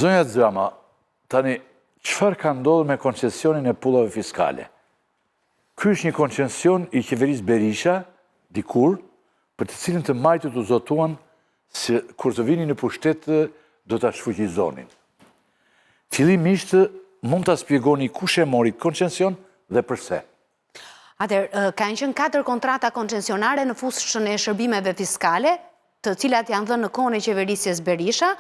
Zonja Xhama, tani, çfarë ka ndodhur me koncesionin e pullave fiskale? Ky është një koncesion i qeverisë Berisha, dikur, për të cilën të majtët u zotuan se kur të vini në pushtet do ta shfuqizonin. Fillimisht mund ta shpjegoni kush e mori koncesion dhe pse? Kanë qenë 4 kontrata koncesionare në fushën e shërbimeve fiskale, të cilat janë dhënë në kohën e qeverisjes Berisha,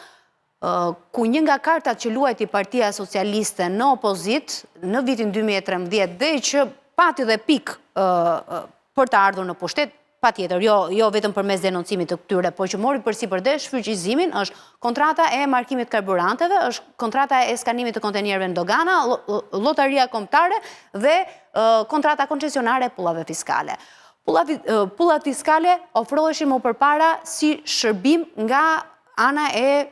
ku një nga kartat që luajti Partia Socialiste në opozit në vitin 2013 dhe që pati dhe pik për të ardhur në pushtet, patjetër, jo vetëm përmes denoncimit të këtyre, por që mori përsipërdesh shfrytëzimin, është kontrata e markimit karburanteve, është kontrata e skanimit të kontenierëve në dogana, llotaria kombëtare dhe kontrata koncesionare e pullave fiskale. Pullat fiskale ofroheshin më përpara si shërbim nga ana e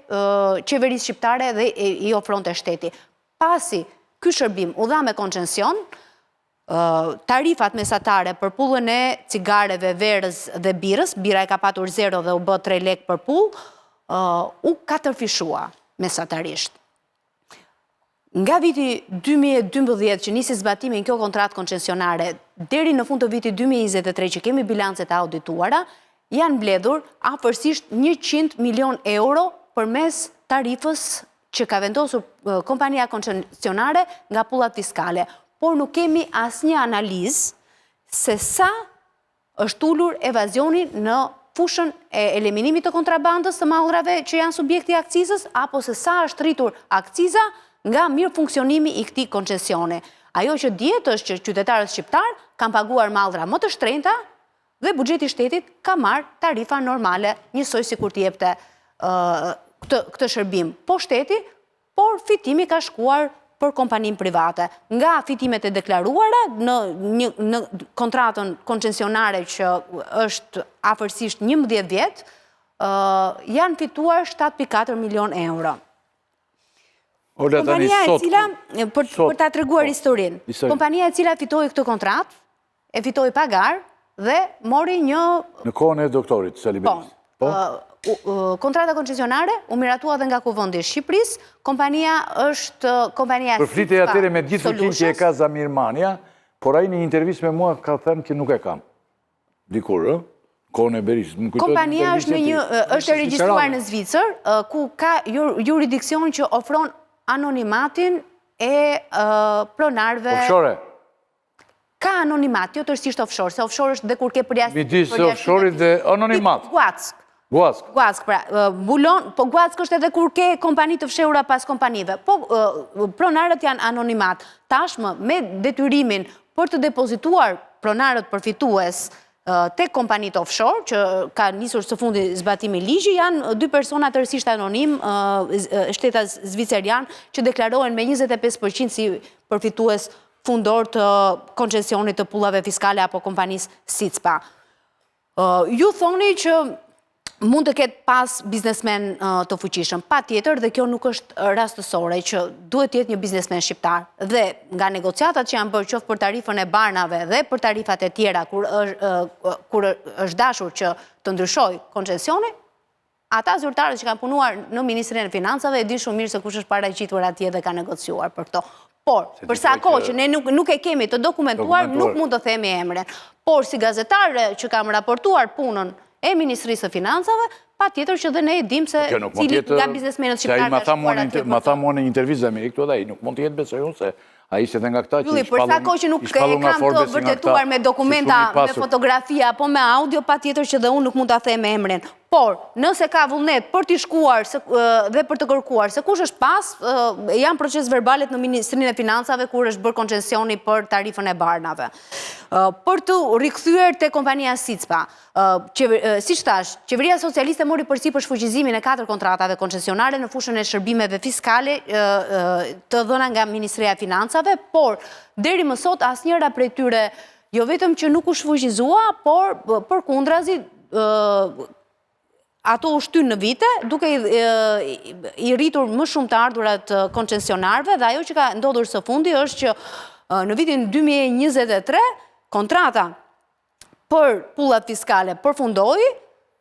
qeverisë shqiptare dhe i ofronte shteti. Pasi ky shërbim u dha me koncesion, tarifat mesatare për pullën e cigareve, verës dhe birës, bira e ka patur 0 dhe u bë 3 lek për pull, u katërfishua mesatarisht. Nga viti 2012 që nisi zbatimi në kjo kontratë koncesionare, deri në fund të vitit 2023 që kemi bilancet audituara, janë mbledhur afërsisht 100 milion euro përmes tarifës që ka vendosur kompania koncesionare nga pullat fiskale. Por nuk kemi asnjë analizë se sa është ulur evazioni në fushën e eliminimit të kontrabandës të mallrave që janë subjekti i akcizës, apo se sa është rritur akciza nga mirë funksionimi i këtij koncesioni. Ajo që dihet është që qytetarët shqiptar kanë paguar mallra më të shtrenjta dhe buxheti i shtetit ka marrë tarifa normale, njësoj sikur të jepte këtë shërbim. Po shteti, por fitimi ka shkuar për kompanin private. Nga fitimet e deklaruara në kontratën koncesionare që është afërsisht 11 vjet, janë fituar 7.4 milion euro. Kompania e cila, për ta treguar historinë, kompania e cila fitoi këtë kontratë, e fitoi pagar dhe mori një... Në kohën e doktorit Sali Berisha. Kontrata koncesionare u miratua dhe nga Kuvendi i Shqipërisë, kompania është kompania... Përflitej atëre me gjithë fuqinë që e ka Zamir Mania, por ai në një intervistë me mua ka thënë që nuk e kam. Dikur, kohën e Berishës. Kompania është e regjistruar në Zvicër, ku ka jurisdiksion që ofron anonimatin e pronarëve... Offshore? Ka anonimat, jo tërësisht offshore, se offshore është dhe kur ke përjashtim... Midis offshore dhe anonimat? Guack, pra, bulon, po Guack është edhe kur ke kompani të fshehura pas kompanive. Po, pronarët janë anonimat. Tashmë, me detyrimin për të depozituar pronarët përfitues te kompanit offshore, që ka nisur së fundi zbatimi ligji, janë 2 persona tërësisht anonim, shtetas zvicerian, që deklarohen me 25% si përfitues fundor të koncesionit të pullave fiskale apo kompanisë Sicpa. Ju thoni që mund të ketë pas biznesmen të fuqishëm. Patjetër, dhe kjo nuk është rastësore, që duhet jetë një biznesmen shqiptar. Dhe nga negociatat që janë bërë qoftë për tarifën e barnave dhe për tarifat e tjera, kur është dashur që të ndryshoj koncesioni, ata zyrtarët që kanë punuar në Ministrinë e Financave e din shumë mirë se kush është paraqitur atje dhe ka negociuar për këto. Por, përsa kohë që ne nuk e kemi të dokumentuar, nuk mund të themi emrin. Por, si gazetare që kam raportuar punën e Ministrisë të Financave, pa tjetër që dhe ne e dim se cili nga biznesmenët shqiptarë ka shkuar atje. Ma tha mua në intervizë me këtu edhe ai, nuk mund të jetë besoj unë se a ishte dhe nga këta që i shpallun përsa kohë që nuk e kam të vërtetuar me dokumenta, me fotografia, apo me audio, pa tjetër që dhe unë nuk mund të them emrin. Por, nëse ka vullnet për t'i shkuar dhe për të kërkuar, se kush është pas, janë proces verbalet në Ministrinë e Financave kur është bërë koncesioni për tarifën e barnave. Për të rikthyer te kompania Sicpa, si thash, qeveria socialiste mori përsipër shfuqizimin e 4 kontratave koncesionare në fushën e shërbimeve fiskale të dhëna nga Ministria e Financave, por deri më sot asnjëra prej tyre jo vetëm që nuk u shfuqizua, por përkundrazi ato u shtyn në vite, duke i rritur më shumë të ardhurat koncesionarëve, dhe ajo që ka ndodhur së fundi është që në vitin 2023 kontrata për pullat fiskale përfundoi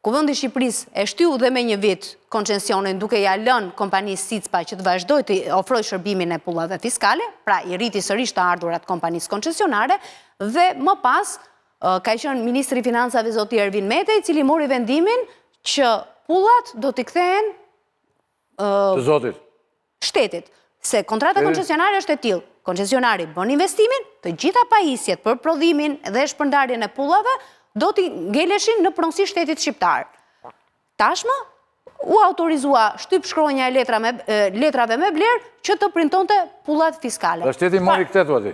Kuvendi i Shqipërisë e shtyu dhe me një vit koncesionin duke ja lënë kompanisë Sicpa që të vazhdoj të ofroj shërbimin e pullave fiskale, pra i rriti sërish të ardhurat kompanisë koncesionare, dhe më pas ka qenë Ministri i Financave zoti Ervin Mete, i cili mori vendimin që pullat do t'i kthehen Të zotit. shtetit. Se kontrata koncesionare është e tillë. Koncesionari bën investimin, të gjitha pajisjet për prodhimin dhe shpërndarjen e pullave do t'i ngeleshin në pronësi shtetit shqiptar. Tashmë u autorizua shtyp shkronja e letrave me vlerë që të printonte pullat fiskale. Dhe shteti mori këtetu ati?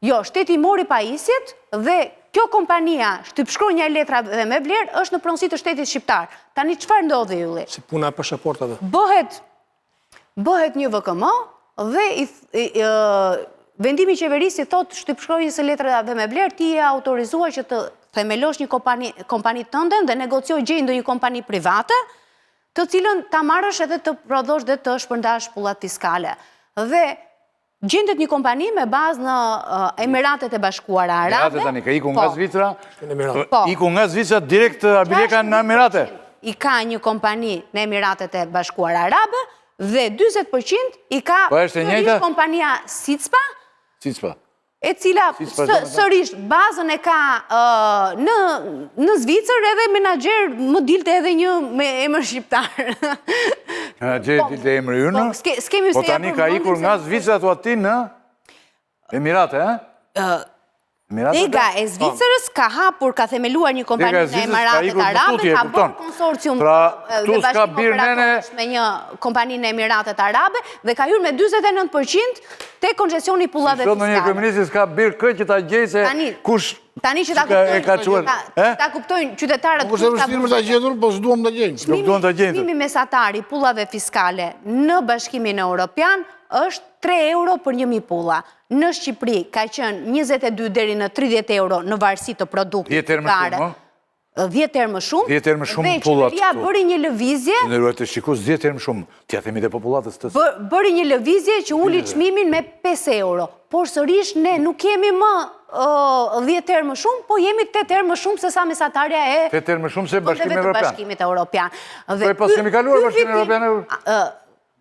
Jo, shteti mori pajisjet dhe kjo kompania shtyp shkronja e letrave me vlerë është në pronësi të shtetit shqiptar. Tani çfarë ndodhi ylli? Si puna e pasaportave. Bëhet një VKM dhe vendimi qeverisë thot shtypshkronjës së letrave me vlerë ti e autorizuar që të themelosh një kompani tënde dhe negocioj gjej ndonjë kompani private, të cilën ta marrësh edhe të prodhosh dhe të shpërndash pullat fiskale. Dhe gjendet një kompani me bazë në Emiratet e Bashkuara Arabe. Emirate tani, ka iku nga Zvicra, Po. iku nga Zvicra direkt abileka në Emirate. I ka një kompani në Emiratet e Bashkuara Arabe dhe 40% i ka Po është e njëjta? kompania Sicpa, Sicpa. e cila Sicpa, sërish bazën e ka në Zvicër edhe menaxher më dilte edhe një me emër shqiptar. Gjeti të emri ynë, S'kemi po tani ka ikur nga Zvicra të ati në Emirate, Dega e Zvicrës ka hapur, ka themeluar një kompani në Emiratet Arabe, ka bërë konsorcium dhe bashkim operatorësh me një kompani në Emiratet Arabe dhe ka hyrë me 49% te koncesioni pullave fiskale. Në një fiskale. kryeministri s'ka birë këtë që ta gjej se kush Tani që ta kuptojnë qytetarët Po se vështirë ta gjetur, po s'duam ta gjejmë. Nuk duan ta gjejnë. Çmimi mesatar i pullave fiskale në Bashkimin Evropian është 3 euro për 1000 pulla. Në Shqipëri ka qenë 22 deri në 30 euro në varësi të produktit. 10 herë më shumë, 10 herë më shumë. 10 herë më shumë dhe pullat qeveria këtu. bëri një lëvizje, Në ruaj të shikus 10 herë më shumë. Tja themi dhe popullatës të bëri një lëvizje që uli çmimin me 5 euro. Por sërish ne nuk kemi më 10 herë më shumë, po jemi 8 herë më shumë se sa mesatarja e 8 herë më shumë se Bashkimi fondeve të Evropian. Bashkimit Evropian. Po e pas kemi kaluar Bashkimin Evropian.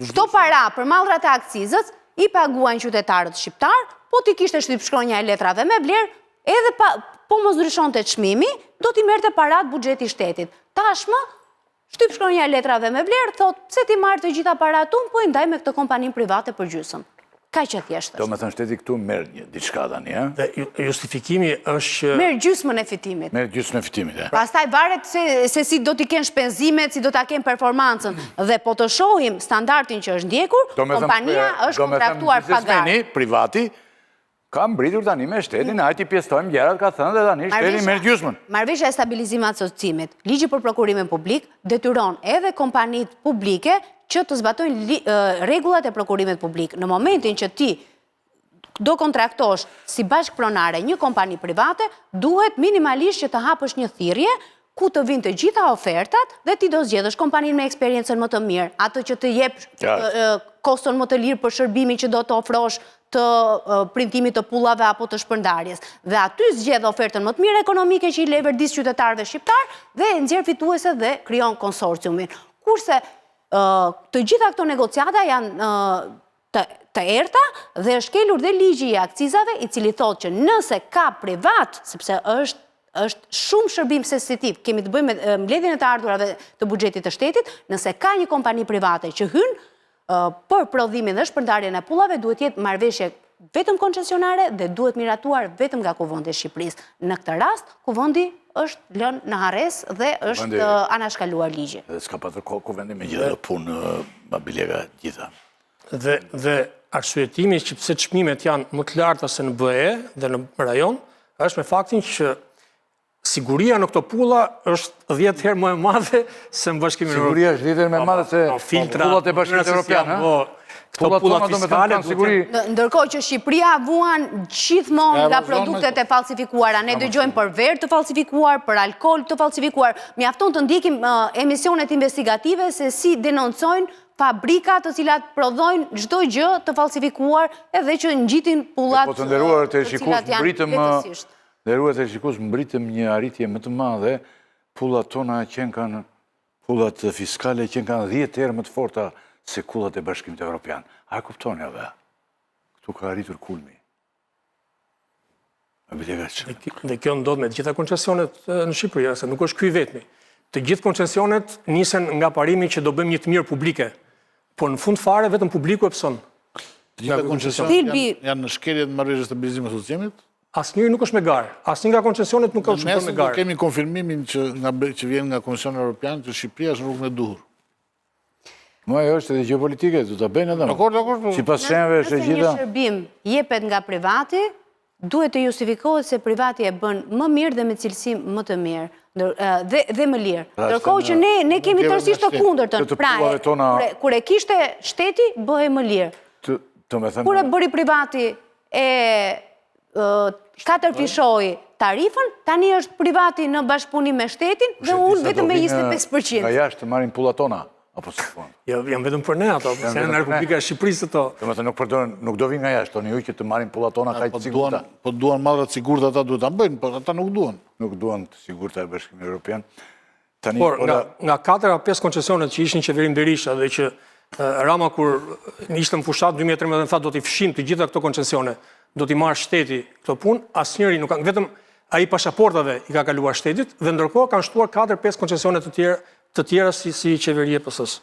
Këto para për mallrat e akcizës i paguajnë qytetarët shqiptar, po ti kishte shtypshkronja e letrave me vlerë, edhe po mos ndryshonte çmimi, do t'i merrte parat buxheti i shtetit. Tashmë shtypshkronja e letrave me vlerë thot pse ti marr të gjitha parat tu, po i ndaj me këtë kompaninë private për gjysmë. Kaq që thjesht Do është. me thënë shteti këtu merr një diçka tani, Dhe justifikimi është që Merr gjysmën e fitimit. merr gjysmën e fitimit. Pastaj varet se si do t'i kenë shpenzimet, si do t'a kenë performancën. Dhe po të shohim standardin që është ndjekur, kompania është kontraktuar pagar. Privati ka mbritur tani me shtetin, hajti pjestojmë gjerat, ka thënë dhe tani shteti merr gjysmën. Marrëveshja e stabilizimit socimit, ligji për prokurimin publik, detyron edhe kompanitë publike që të zbatojnë rregullat e prokurimit publik. Në momentin që ti do kontraktosh si bashkëpronare një kompani private, duhet minimalisht që të hapësh një thirrje ku të vinë të gjitha ofertat dhe ti do zgjedhësh kompaninë me eksperiencën më të mirë, atë që të jep koston më të lirë për shërbimin që do të ofrosh të printimit të pullave apo të shpërndarjes. Dhe aty zgjedh ofertën më të mirë ekonomike që i leverdis qytetarëve shqiptar dhe nxjerr fituese dhe krijon konsorciumin. Kurse të gjitha këto negociata janë të errta dhe është kelur dhe ligji i akcizave i cili thotë që nëse ka privat, sepse është shumë shërbim sensitiv, kemi të bëjmë me mbledhjen e të ardhurave të buxhetit të shtetit, nëse ka një kompani private që hyn për prodhimin dhe shpërndarjen e pullave, duhet jetë marrëveshje vetëm koncesionare dhe duhet miratuar vetëm nga Kuvendi i Shqipërisë. Në këtë rast, Kuvendi është lënë në harres dhe është anashkaluar ligji. Dhe s'ka patër Kuvendi me gjithë punë babileka gjitha. Dhe arsyetimi që pse çmimet janë më të larta se në BE dhe në rajon, është me faktin që siguria në këto pulla është 10 herë më e madhe se në Bashkimin Evropian. Siguria është 10 herë më e madhe se pullat e Bashkimit Evropian, Këto pullat fiskale siguri. Ndërkohë që Shqipëria vuan gjithmonë nga produktet e falsifikuara. Ne dëgjojmë për verë të falsifikuar, për alkool të falsifikuar. Mjafton të ndjekim emisionet investigative se si denoncojnë fabrika të cilat prodhojnë çdo gjë të falsifikuar edhe që ngjitin pullat. Po të nderuar të shikus mbritëm një arritje më të madhe pullat tona pullat fiskale kanë 10 herë më të forta se kullat e Bashkimit Evropian. A e kuptoni ave? Këtu ka arritur kulmi. Dhe kjo ndodh me të gjitha koncesionet në Shqipëri, se nuk është ky vetmi. Të gjithë koncesionet nisen nga parimi që do bëjmë një të mirë publike, por në fund fare vetëm publiku e pëson. Të gjitha koncesionet janë në shkelje të marrëveshjes të Bizimit Asociimit? Asnjëri nuk është me garë. Asnjë nga koncesionet nuk ka shkuar me garë. Kemi konfirmimin që vjen nga Komisioni Evropian që Shqipëria është në rrugën e duhur. Ajo është edhe gjeopolitike, du të bëjnë edhe. Dakor. Sipas shenjave është e gjitha. Nëse një shërbim jepet nga privati, duhet të justifikohet se privati e bën më mirë dhe me cilësi më të mirë dhe më lirë. Ndërkohë që ne kemi tërësisht të kundërtën. Pra, kur e kishte shteti, bëhej më lirë. Kur e bëri privati e 4 fishoi tarifën, tani është privati në bashkëpunim me shtetin dhe unë vetëm me 25%. Nga jashtë të marrin pullat tona, apo së fund? Jam vetëm për ne ato, se në Republika e Shqipërisë të to. Nuk do vinë nga jashtë, toni ju që të marrin pullat tona ka i të sigurta. Po duan madrat sigurta ata duhet ta bëjnë, por ata nuk duan. Nuk duan të sigurta e Bashkimit Evropian. Por nga 4 a 5 koncesionet që ishin qeverin Berisha dhe që Rama kur ishte në fushat 2013 tha do t'i fshim të gjitha këto koncesione, do t'i marrë shteti këto punë, asnjëri nuk kanë, vetëm ai pasaportave i ka kaluar shtetit dhe ndërkohë kanë shtuar 4-5 koncesionet të tjera si qeveri e PS-s.